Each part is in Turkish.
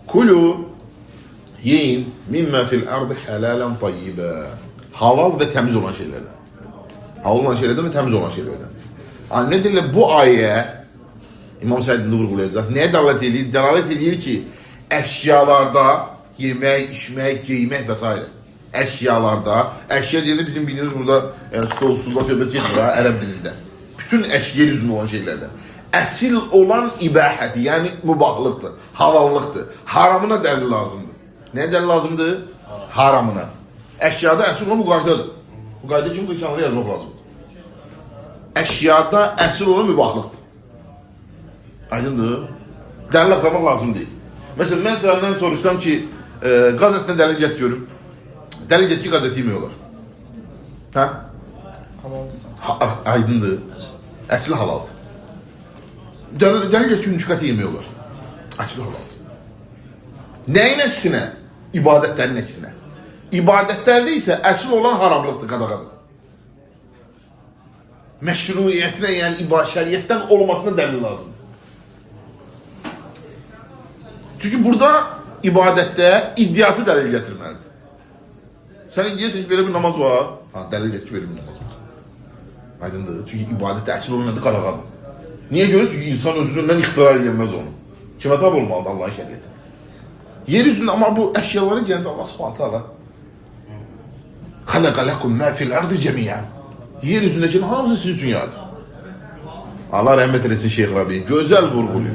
Kulu yiyin mimma fil ardı helalen tayyiba. Halal ve temiz olan şeylerden. Halal olan şeylerden ve temiz olan şeylerden. Yani ne diyorlar bu ayet İmam Said'in vurgulayacak. Neye dalalet ediyor? Dalalet ediyor ki eşyalarda yemek, içmek, giymek vesaire. Eşyalarda, eşya dilinde bizim bildiğimiz burada stolsulda söhbət gedir ha, Ərəb dilində. Bütün eşya yüzünde olan şeylerden. Esil olan ibahəti, yani mübahlıqdır, halallıqdır. Haramına dəlil lazımdır. Neye dəlil lazımdır? Haramına. Eşyada esil olan bu qaydadır. Bu qayda için bu insanlara yazmaq lazımdır. Eşyada esil olan mübahlıqdır. Aydındır. Dəlil axtarmaq lazım deyil. Mesela ben senden soruşsam ki gazetten dəlil getiriyorum. Dəlil get ki gazet yemiyorlar. Ha? Aydındır. Əsli halaldır. Dəlil get kiünçükatı yemiyorlar. Əsli halaldır. Neyin əksinə? İbadətlərin əksinə. İbadətlərdə isə əsl olan haramlıqdır, qadağadır. Məşruiyyətinə, yəni şəriyyətdən olmasına dəlil lazımdır. Çünkü burada ibadette iddiası dəlil getirməlidir. Sen deyirsən ki, belə bir namaz var. Ha, dəlil getir ki, belə bir namaz var. Aydındır. Çünkü ibadette əsl olan adı qadağadır. Niye görə? Çünkü insan özündən ixtira edilməz onu. Kimə tab olmalıdır Allah'ın şəriyyəti? Yeryüzünde ama bu eşyaları gelince Allah subhanahu teala خَلَقَ لَكُمْ مَا فِي الْأَرْضِ جَمِيعًا Yeryüzündekinin hamısı sizin için yaradı. Allah rahmet eylesin Şeyh Rabi. Güzel vurguluyor.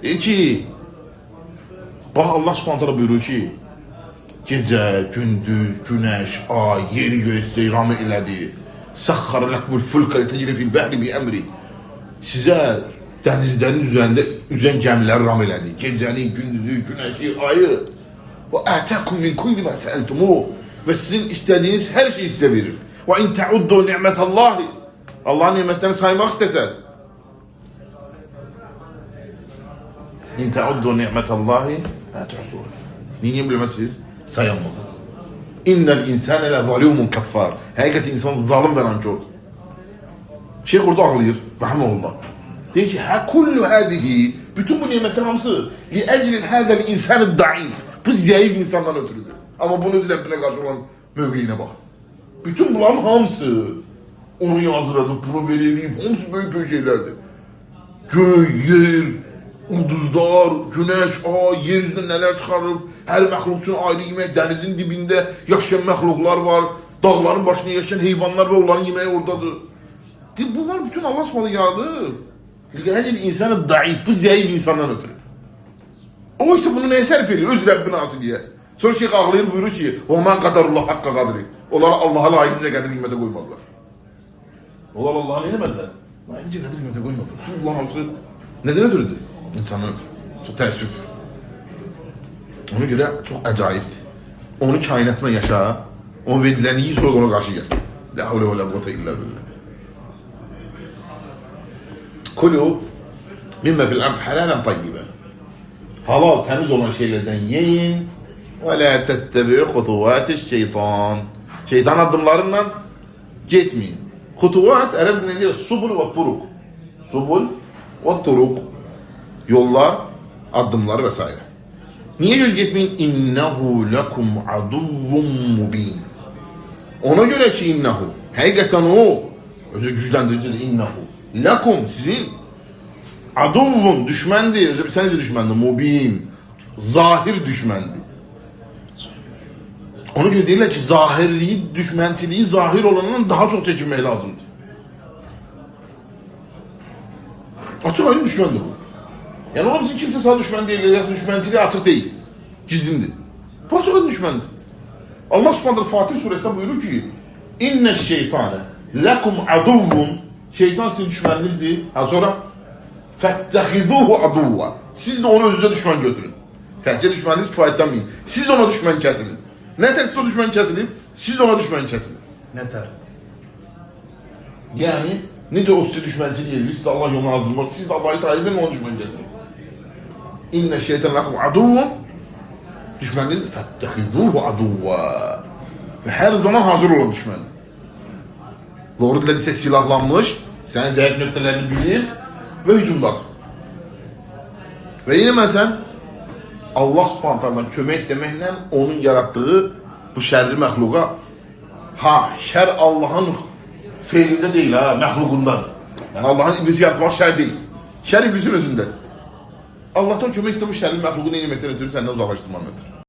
Deyir ki bak Allah subhanahu teala buyuruyor ki gece, gündüz, güneş, ay, yeri göğü seyranı elədi. سَخَّرَ لَكُمُ الْفُلْكَ لِتَجْرِ فِي الْبَحْرِ بِأَمْرِ Size denizlerin üzerinde üzen gemiler ram elədi. Gecəni, gündüzü, güneşi, ayı. وَاَتَكُمْ مِنْ كُلِّ مَا سَأَلْتُمُهُ Ve sizin istediğiniz her şeyi size verir. وَاِنْ تَعُدُّوا نِعْمَةَ اللّٰهِ Allah'ın nimetlerini saymak isteseniz. اِنْ تَعُدُّوا نِعْمَةَ اللّٰهِ لَا تُحْصُوهَا Niye bilmezsiniz? Sayamazsınız. İnnel insane le zalumun kaffar. Hakikaten insan zalim ve nankördur. Şeyh orada ağlıyor. Rahmetullah. Diyor ki ha kullu hadihi bütün bu nimetler hamısı li eclin hadel insanı daif. Bu zayıf insandan ötürüdür. Ama bunun Rabbine karşı olan mövqeyine bak. Bütün bunların hamısı onu yazdırdı, bunu belirleyip hamısı büyük şeylerdi. Göy, yer, ulduzlar, güneş, ay, yeryüzünde neler çıkarır. Her məxluq üçün ayrı yemək, denizin dibinde yaşayan məxluqlar var. Dağların başında yaşayan heyvanlar ve onların yemeği oradadır. Bunlar bütün Allah subhanahu yaradı. Həcil insanı daif, bu zayıf insandan ötürü. O ise bunu neye sərf ediyor? Öz Rəbbinası diye. Sonra şeyh ağlayır buyurur ki وَمَا قَدَرُ اللّٰهَ حَقَّ قَدْرِ Onlar Allah'a layıklıca qədir qiymətə koymadılar. Onlar Allah'a ne demediler? Layıklıca qədir qiymətə koymadılar. Bütün Allah'ın hamısı neden ötürüdür? İnsandan ötürü. Çok təəssüf. Ona göre çok acayipti. Onu kainatına yaşa, onun verilerini iyi sonra ona karşı gel. La havle ve la kuvvete illa billah. Kulu mimme fil ard halalen tayyibe. Halal, temiz olan şeylerden yiyin. Ve la tettebi'u hutuvatiş şeytan. Şeytan adımlarından gitmeyin. Hutuvat, Arap dilinde diyor, subul ve turuk. Subul ve turuk. Yollar, adımlar vesaire. Niye göre gitmeyin? İnnehu lekum aduvvun mubin. Ona göre ki innehu. Hakikaten o. Özü güçlendirici de innehu. Lekum sizin. Aduvvun düşmendi. Özü sen de düşmendi. Mubin. Zahir düşmendi. Ona göre değiller ki zahirliği, düşmentiliği zahir olanından daha çok çekinmeye lazımdı. Açık ayın düşmendi bu. Yani ona bizim kimse sana düşman değil, ya düşmentiliği açık değil. Gizlindi. Bu açık ayın düşmendi. Allah subhanahu Fatih suresinde buyurur ki İnne şeytane lekum aduvvun Şeytan sizin düşmeninizdir. Ha sonra fettehizuhu aduvva Siz de onu özünüze düşman götürün. Təhcə düşmanınız kifayətlenmeyin. Siz de ona düşman kesilin. Ne ter siz o düşman kesilin? Siz de ona düşman kesilin. Ne ter? Yani necə o sizi düşmənçilik edir, siz de Allah yoluna azdırmaz, siz de Allah'ı taib edin, ona düşman kesilin. İnne şeytan lakum aduvvun Düşmanınız fettehizuhu aduvva Ve her zaman hazır olan düşmandır. Doğru dile ise silahlanmış, senin zayıf nöqtələrini bilir ve hücumdadır. Ve yine mesela Allah subhanahu ta'ala kömək isteməklə onun yarattığı bu şerli məxluqa, ha, şer Allah'ın feilinde değil, ha, məxluqundadır. Yani Allah'ın iblisi yaratmaq şer değil. Şer iblisin özündedir. Allah'tan kömək istəmiş şerli məxluqu nə etməkdən ötürü səndən uzaqlaşdırmalıdır.